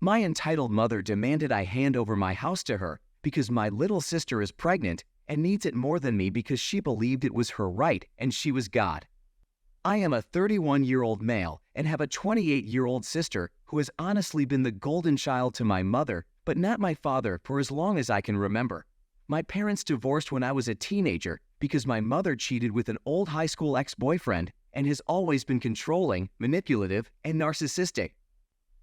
My entitled mother demanded I hand over my house to her because my little sister is pregnant and needs it more than me because she believed it was her right and she was God. I am a 31-year-old male and have a 28-year-old sister who has honestly been the golden child to my mother, but not my father, for as long as I can remember. My parents divorced when I was a teenager because my mother cheated with an old high school ex-boyfriend and has always been controlling, manipulative, and narcissistic.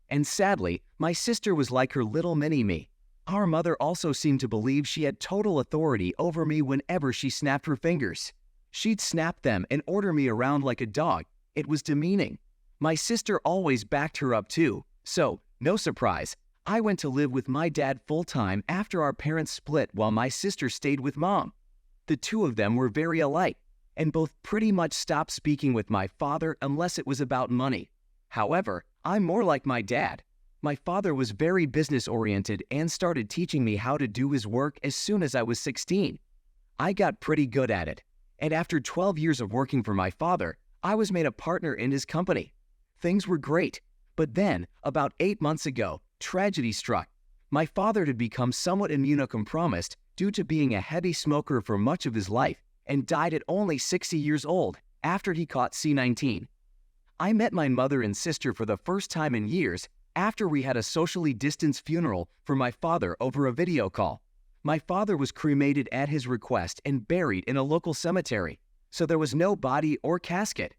And sadly, my sister was like her little mini-me. Our mother also seemed to believe she had total authority over me whenever she snapped her fingers. She'd snap them and order me around like a dog. It was demeaning. My sister always backed her up too, so, no surprise, I went to live with my dad full-time after our parents split while my sister stayed with mom. The two of them were very alike, and both pretty much stopped speaking with my father unless it was about money. However, I'm more like my dad. My father was very business-oriented and started teaching me how to do his work as soon as I was 16. I got pretty good at it, and after 12 years of working for my father, I was made a partner in his company. Things were great, but then, about 8 months ago, tragedy struck. My father had become somewhat immunocompromised due to being a heavy smoker for much of his life and died at only 60 years old after he caught C-19. I met my mother and sister for the first time in years after we had a socially distanced funeral for my father over a video call. My father was cremated at his request and buried in a local cemetery, so there was no body or casket.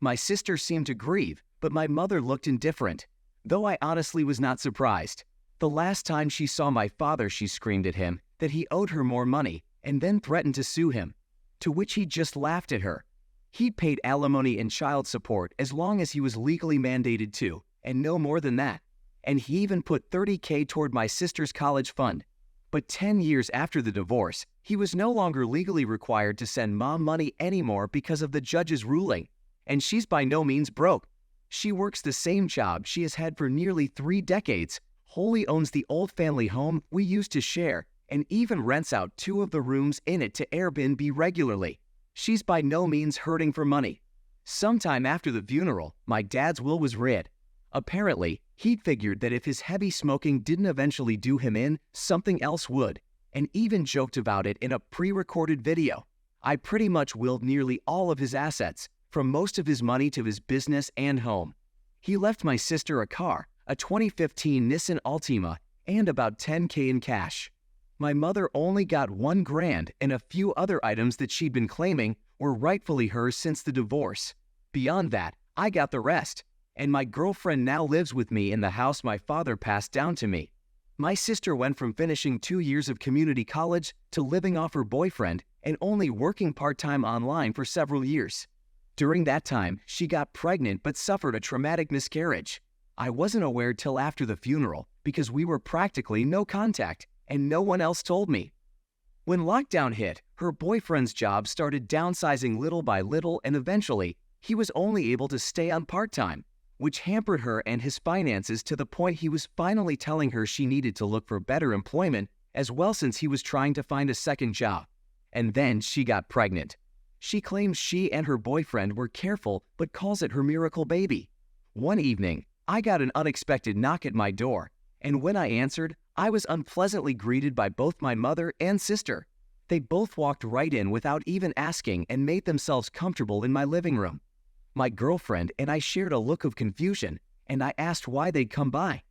My sister seemed to grieve, but my mother looked indifferent, though I honestly was not surprised. The last time she saw my father, she screamed at him that he owed her more money and then threatened to sue him, to which he just laughed at her. He paid alimony and child support as long as he was legally mandated to, and no more than that. And he even put $30,000 toward my sister's college fund. But 10 years after the divorce, he was no longer legally required to send mom money anymore because of the judge's ruling. And she's by no means broke. She works the same job she has had for nearly 3 decades, wholly owns the old family home we used to share, and even rents out 2 of the rooms in it to Airbnb regularly. She's by no means hurting for money. Sometime after the funeral, my dad's will was read. Apparently, he figured that if his heavy smoking didn't eventually do him in, something else would, and even joked about it in a pre-recorded video. I pretty much willed nearly all of his assets, from most of his money to his business and home. He left my sister a car, a 2015 Nissan Altima, and about $10,000 in cash. My mother only got $1,000, and a few other items that she'd been claiming were rightfully hers since the divorce. Beyond that, I got the rest, and my girlfriend now lives with me in the house my father passed down to me. My sister went from finishing 2 years of community college to living off her boyfriend and only working part-time online for several years. During that time, she got pregnant but suffered a traumatic miscarriage. I wasn't aware till after the funeral because we were practically no contact, and no one else told me. When lockdown hit, her boyfriend's job started downsizing little by little, and eventually, he was only able to stay on part-time, which hampered her and his finances to the point he was finally telling her she needed to look for better employment as well since he was trying to find a second job. And then she got pregnant. She claims she and her boyfriend were careful but calls it her miracle baby. One evening, I got an unexpected knock at my door, and when I answered, I was unpleasantly greeted by both my mother and sister. They both walked right in without even asking and made themselves comfortable in my living room. My girlfriend and I shared a look of confusion, and I asked why they'd come by.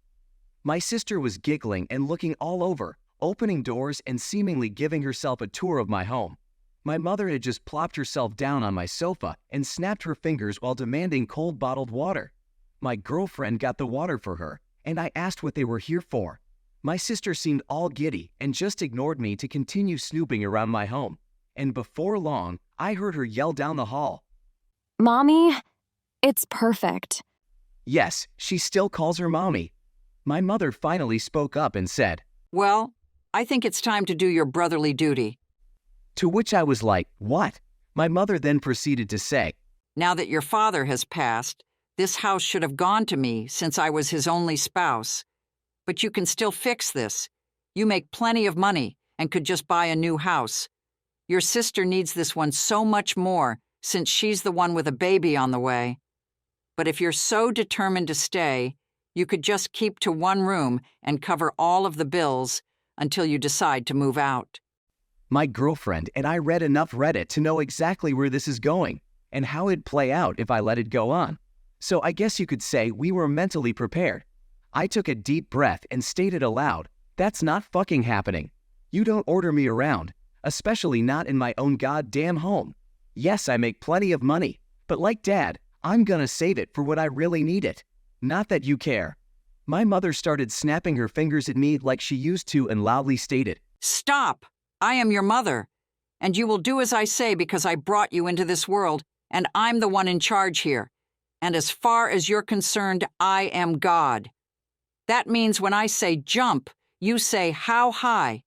My sister was giggling and looking all over, opening doors and seemingly giving herself a tour of my home. My mother had just plopped herself down on my sofa and snapped her fingers while demanding cold bottled water. My girlfriend got the water for her, and I asked what they were here for. My sister seemed all giddy and just ignored me to continue snooping around my home. And before long, I heard her yell down the hall. Mommy, it's perfect. Yes, she still calls her mommy. My mother finally spoke up and said, "Well, I think it's time to do your brotherly duty." To which I was like, what? My mother then proceeded to say, "Now that your father has passed, this house should have gone to me since I was his only spouse. But you can still fix this. You make plenty of money and could just buy a new house. Your sister needs this one so much more since she's the one with a baby on the way. But if you're so determined to stay, You could just keep to one room and cover all of the bills until you decide to move out. My girlfriend and I read enough Reddit to know exactly where this is going and how it'd play out if I let it go on. So I guess you could say we were mentally prepared. I took a deep breath and stated aloud, "That's not fucking happening. You don't order me around, especially not in my own goddamn home. Yes, I make plenty of money, but like Dad, I'm gonna save it for when I really need it. Not that you care." My mother started snapping her fingers at me like she used to and loudly stated, Stop! I am your mother, and you will do as I say because I brought you into this world, and I'm the one in charge here. And as far as you're concerned, I am God. That means when I say jump, you say how high.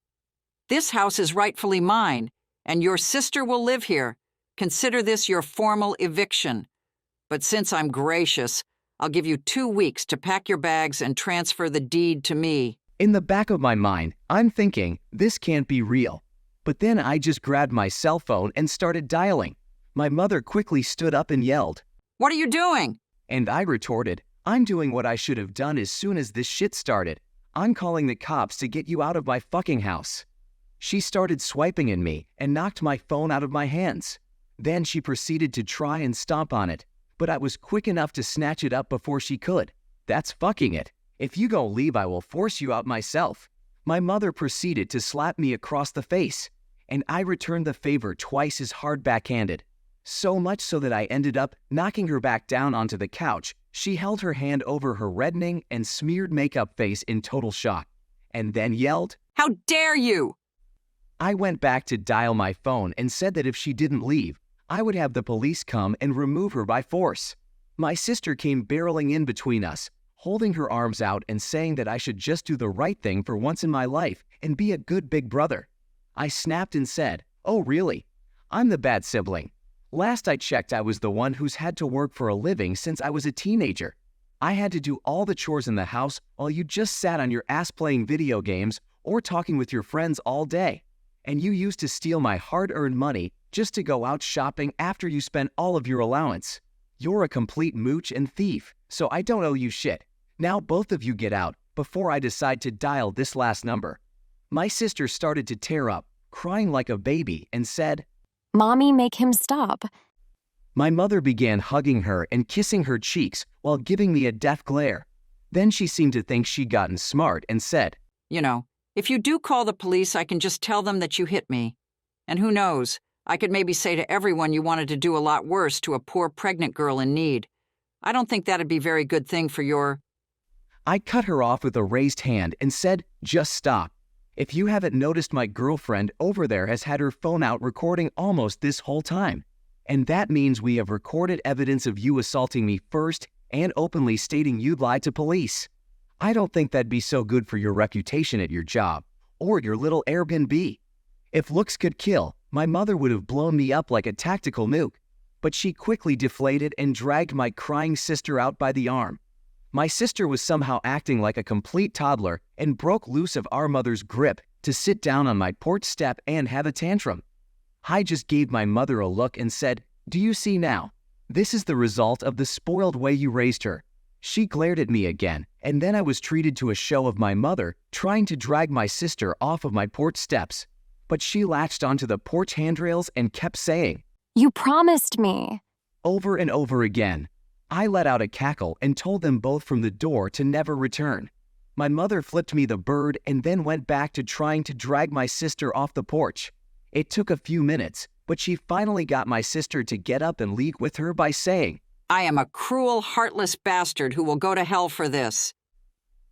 This house is rightfully mine, and your sister will live here. Consider this your formal eviction. But since I'm gracious, I'll give you 2 weeks to pack your bags and transfer the deed to me. In the back of my mind, I'm thinking, this can't be real. But then I just grabbed my cell phone and started dialing. My mother quickly stood up and yelled, What are you doing? and I retorted, I'm doing what I should have done as soon as this shit started. I'm calling the cops to get you out of my fucking house. She started swiping at me and knocked my phone out of my hands. Then she proceeded to try and stomp on it, but I was quick enough to snatch it up before she could. That's fucking it. If you don't leave, I will force you out myself. My mother proceeded to slap me across the face, and I returned the favor twice as hard backhanded. So much so that I ended up knocking her back down onto the couch. She held her hand over her reddening and smeared makeup face in total shock, and then yelled, How dare you! I went back to dial my phone and said that if she didn't leave, I would have the police come and remove her by force. My sister came barreling in between us, holding her arms out and saying that I should just do the right thing for once in my life and be a good big brother. I snapped and said, Oh really? I'm the bad sibling. Last I checked, I was the one who's had to work for a living since I was a teenager. I had to do all the chores in the house while you just sat on your ass playing video games or talking with your friends all day. And you used to steal my hard-earned money just to go out shopping after you spent all of your allowance. You're a complete mooch and thief, so I don't owe you shit. Now both of you get out before I decide to dial this last number. My sister started to tear up, crying like a baby, and said, Mommy, make him stop. My mother began hugging her and kissing her cheeks while giving me a death glare. Then she seemed to think she'd gotten smart and said, You know, if you do call the police, I can just tell them that you hit me. And who knows, I could maybe say to everyone you wanted to do a lot worse to a poor pregnant girl in need. I don't think that'd be a very good thing for your... I cut her off with a raised hand and said, Just stop. If you haven't noticed, my girlfriend over there has had her phone out recording almost this whole time. And that means we have recorded evidence of you assaulting me first and openly stating you'd lied to police. I don't think that'd be so good for your reputation at your job or your little Airbnb. If looks could kill, my mother would have blown me up like a tactical nuke. But she quickly deflated and dragged my crying sister out by the arm. My sister was somehow acting like a complete toddler and broke loose of our mother's grip to sit down on my porch step and have a tantrum. I just gave my mother a look and said, Do you see now? This is the result of the spoiled way you raised her. She glared at me again, and then I was treated to a show of my mother trying to drag my sister off of my porch steps. But she latched onto the porch handrails and kept saying, You promised me. Over and over again. I let out a cackle and told them both from the door to never return. My mother flipped me the bird and then went back to trying to drag my sister off the porch. It took a few minutes, but she finally got my sister to get up and leave with her by saying, I am a cruel, heartless bastard who will go to hell for this.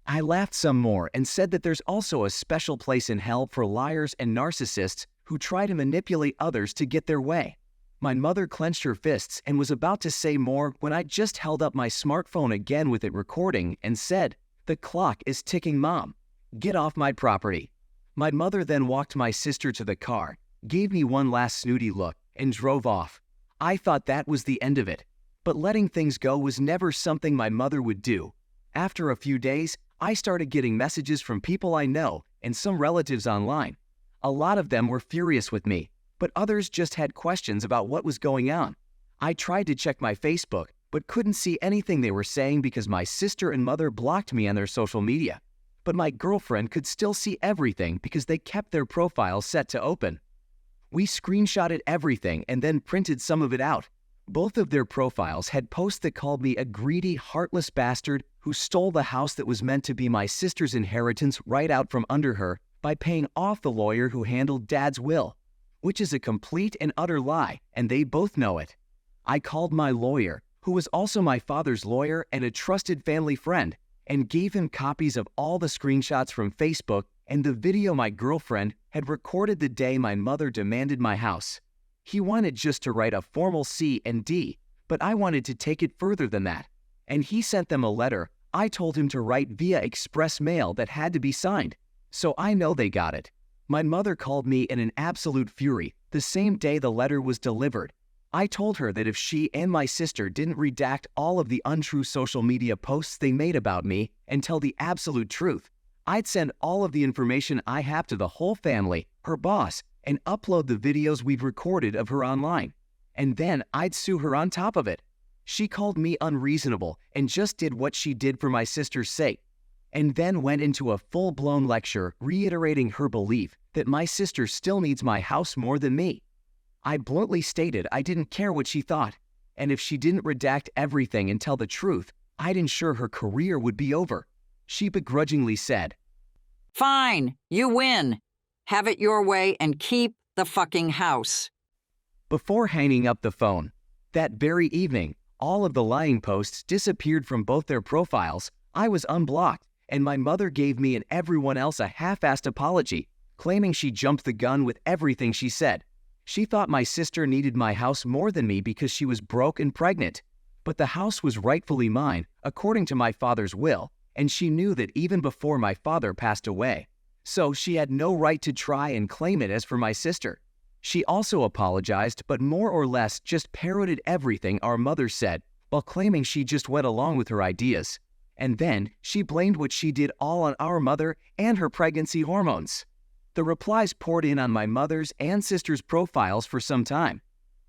I laughed some more and said that there's also a special place in hell for liars and narcissists who try to manipulate others to get their way. My mother clenched her fists and was about to say more when I just held up my smartphone again with it recording and said, The clock is ticking, Mom. Get off my property. My mother then walked my sister to the car, gave me one last snooty look, and drove off. I thought that was the end of it. But letting things go was never something my mother would do. After a few days, I started getting messages from people I know and some relatives online. A lot of them were furious with me, but others just had questions about what was going on. I tried to check my Facebook, but couldn't see anything they were saying because my sister and mother blocked me on their social media. But my girlfriend could still see everything because they kept their profiles set to open. We screenshotted everything and then printed some of it out. Both of their profiles had posts that called me a greedy, heartless bastard who stole the house that was meant to be my sister's inheritance right out from under her by paying off the lawyer who handled Dad's will, which is a complete and utter lie, and they both know it. I called my lawyer, who was also my father's lawyer and a trusted family friend, and gave him copies of all the screenshots from Facebook and the video my girlfriend had recorded the day my mother demanded my house. He wanted just to write a formal C and D, but I wanted to take it further than that, and he sent them a letter I told him to write via express mail that had to be signed, so I know they got it. My mother called me in an absolute fury the same day the letter was delivered. I told her that if she and my sister didn't redact all of the untrue social media posts they made about me and tell the absolute truth, I'd send all of the information I have to the whole family, her boss, and upload the videos we've recorded of her online. And then I'd sue her on top of it. She called me unreasonable and just did what she did for my sister's sake, and then went into a full-blown lecture reiterating her belief that my sister still needs my house more than me. I bluntly stated I didn't care what she thought, and if she didn't redact everything and tell the truth, I'd ensure her career would be over. She begrudgingly said, Fine, you win. Have it your way and keep the fucking house. Before hanging up the phone, that very evening, all of the lying posts disappeared from both their profiles. I was unblocked, and my mother gave me and everyone else a half-assed apology, claiming she jumped the gun with everything she said. She thought my sister needed my house more than me because she was broke and pregnant. But the house was rightfully mine, according to my father's will, and she knew that even before my father passed away. So she had no right to try and claim it as for my sister. She also apologized, but more or less just parroted everything our mother said, while claiming she just went along with her ideas. And then she blamed what she did all on our mother and her pregnancy hormones. The replies poured in on my mother's and sister's profiles for some time.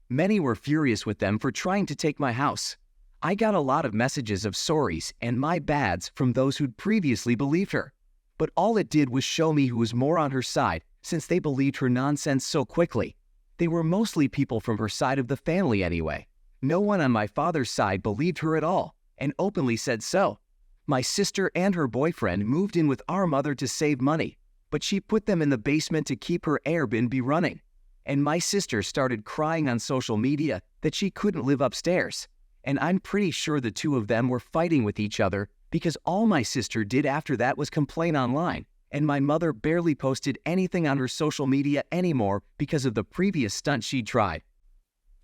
Many were furious with them for trying to take my house. I got a lot of messages of sorries and my bads from those who'd previously believed her. But all it did was show me who was more on her side, since they believed her nonsense so quickly. They were mostly people from her side of the family anyway. No one on my father's side believed her at all, and openly said so. My sister and her boyfriend moved in with our mother to save money, but she put them in the basement to keep her Airbnb running. And my sister started crying on social media that she couldn't live upstairs. And I'm pretty sure the two of them were fighting with each other because all my sister did after that was complain online, and my mother barely posted anything on her social media anymore because of the previous stunt she tried.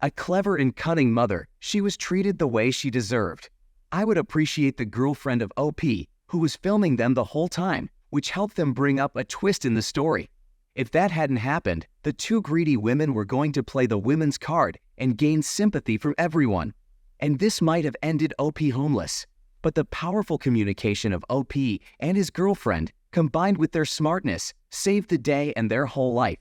A clever and cunning mother, she was treated the way she deserved. I would appreciate the girlfriend of OP, who was filming them the whole time, which helped them bring up a twist in the story. If that hadn't happened, the two greedy women were going to play the women's card and gain sympathy from everyone. And this might have ended OP homeless. But the powerful communication of OP and his girlfriend, combined with their smartness, saved the day and their whole life.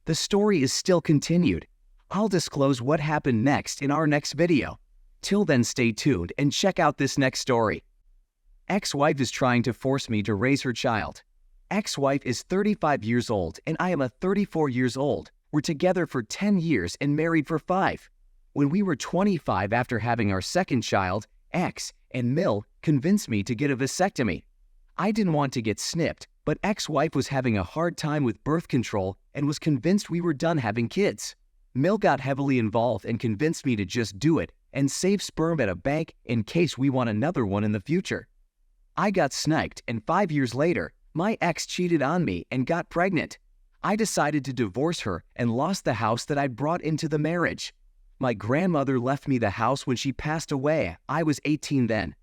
The story is still continued. I'll disclose what happened next in our next video. Till then, stay tuned and check out this next story. Ex-wife is trying to force me to raise her child. Ex-wife is 35 years old and I am 34 years old. We're together for 10 years and married for 5. When we were 25 after having our second child, ex and Mill convinced me to get a vasectomy. I didn't want to get snipped, but ex-wife was having a hard time with birth control and was convinced we were done having kids. Mill got heavily involved and convinced me to just do it and save sperm at a bank in case we want another one in the future. I got sniped, and 5 years later, my ex cheated on me and got pregnant. I decided to divorce her and lost the house that I brought into the marriage. My grandmother left me the house when she passed away. I was 18 then.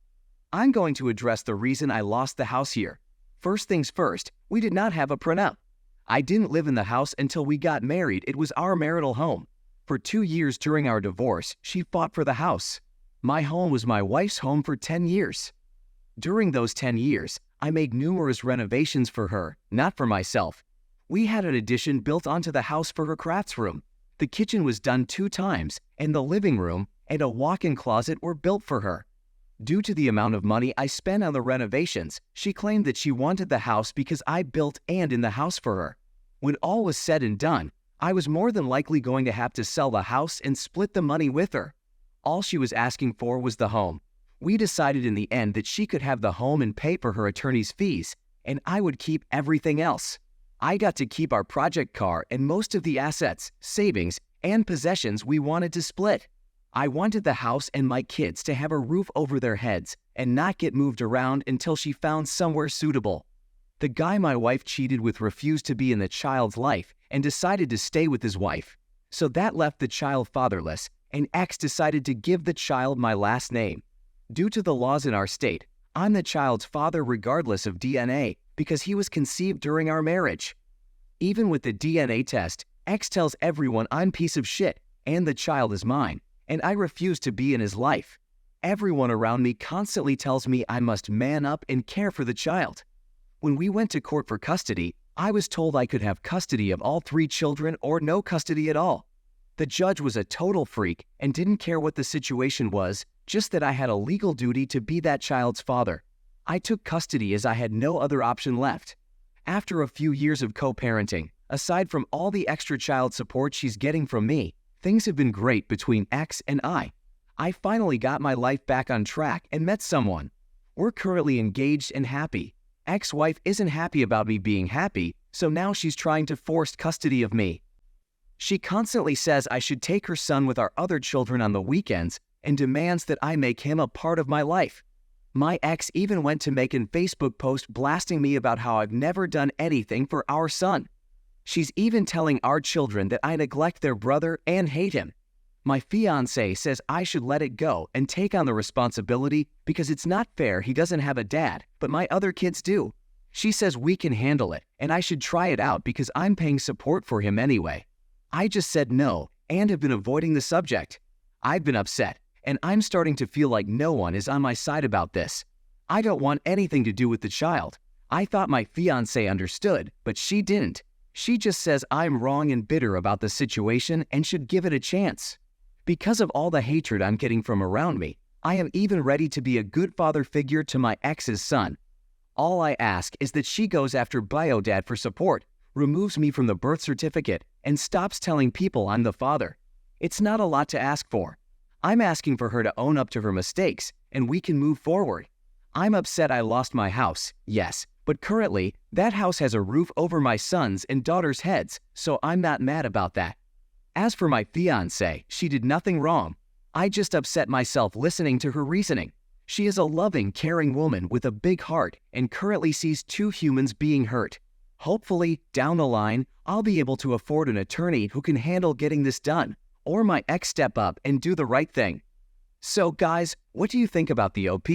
I'm going to address the reason I lost the house here. First things first, we did not have a prenup. I didn't live in the house until we got married. It was our marital home. For 2 years during our divorce, she fought for the house. My home was my wife's home for 10 years. During those 10 years, I made numerous renovations for her, not for myself. We had an addition built onto the house for her crafts room. The kitchen was done 2 times, and the living room and a walk-in closet were built for her. Due to the amount of money I spent on the renovations, she claimed that she wanted the house because I built and in the house for her. When all was said and done, I was more than likely going to have to sell the house and split the money with her. All she was asking for was the home. We decided in the end that she could have the home and pay for her attorney's fees, and I would keep everything else. I got to keep our project car and most of the assets, savings, and possessions we wanted to split. I wanted the house and my kids to have a roof over their heads and not get moved around until she found somewhere suitable. The guy my wife cheated with refused to be in the child's life and decided to stay with his wife. So that left the child fatherless, and X decided to give the child my last name. Due to the laws in our state, I'm the child's father regardless of DNA because he was conceived during our marriage. Even with the DNA test, X tells everyone I'm a piece of shit and the child is mine, and I refuse to be in his life. Everyone around me constantly tells me I must man up and care for the child. When we went to court for custody, I was told I could have custody of all 3 children or no custody at all. The judge was a total freak and didn't care what the situation was, just that I had a legal duty to be that child's father. I took custody as I had no other option left. After a few years of co-parenting, aside from all the extra child support she's getting from me, things have been great between X and I. I finally got my life back on track and met someone. We're currently engaged and happy. Ex-wife isn't happy about me being happy, so now she's trying to force custody of me. She constantly says I should take her son with our other children on the weekends and demands that I make him a part of my life. My ex even went to make a Facebook post blasting me about how I've never done anything for our son. She's even telling our children that I neglect their brother and hate him. My fiancé says I should let it go and take on the responsibility because it's not fair he doesn't have a dad, but my other kids do. She says we can handle it and I should try it out because I'm paying support for him anyway. I just said no and have been avoiding the subject. I've been upset and I'm starting to feel like no one is on my side about this. I don't want anything to do with the child. I thought my fiancé understood, but she didn't. She just says I'm wrong and bitter about the situation and should give it a chance. Because of all the hatred I'm getting from around me, I am even ready to be a good father figure to my ex's son. All I ask is that she goes after Biodad for support, removes me from the birth certificate, and stops telling people I'm the father. It's not a lot to ask for. I'm asking for her to own up to her mistakes, and we can move forward. I'm upset I lost my house, yes, but currently, that house has a roof over my son's and daughter's heads, so I'm not mad about that. As for my fiancé, she did nothing wrong. I just upset myself listening to her reasoning. She is a loving, caring woman with a big heart and currently sees 2 humans being hurt. Hopefully, down the line, I'll be able to afford an attorney who can handle getting this done, or my ex step up and do the right thing. So guys, what do you think about the OP?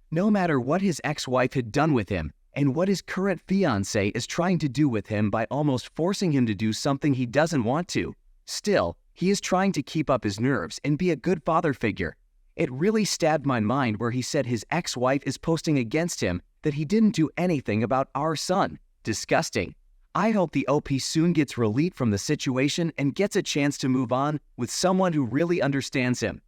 No matter what his ex-wife had done with him, and what his current fiancé is trying to do with him by almost forcing him to do something he doesn't want to, still, he is trying to keep up his nerves and be a good father figure. It really stabbed my mind where he said his ex-wife is posting against him that he didn't do anything about our son. Disgusting. I hope the OP soon gets relief from the situation and gets a chance to move on with someone who really understands him.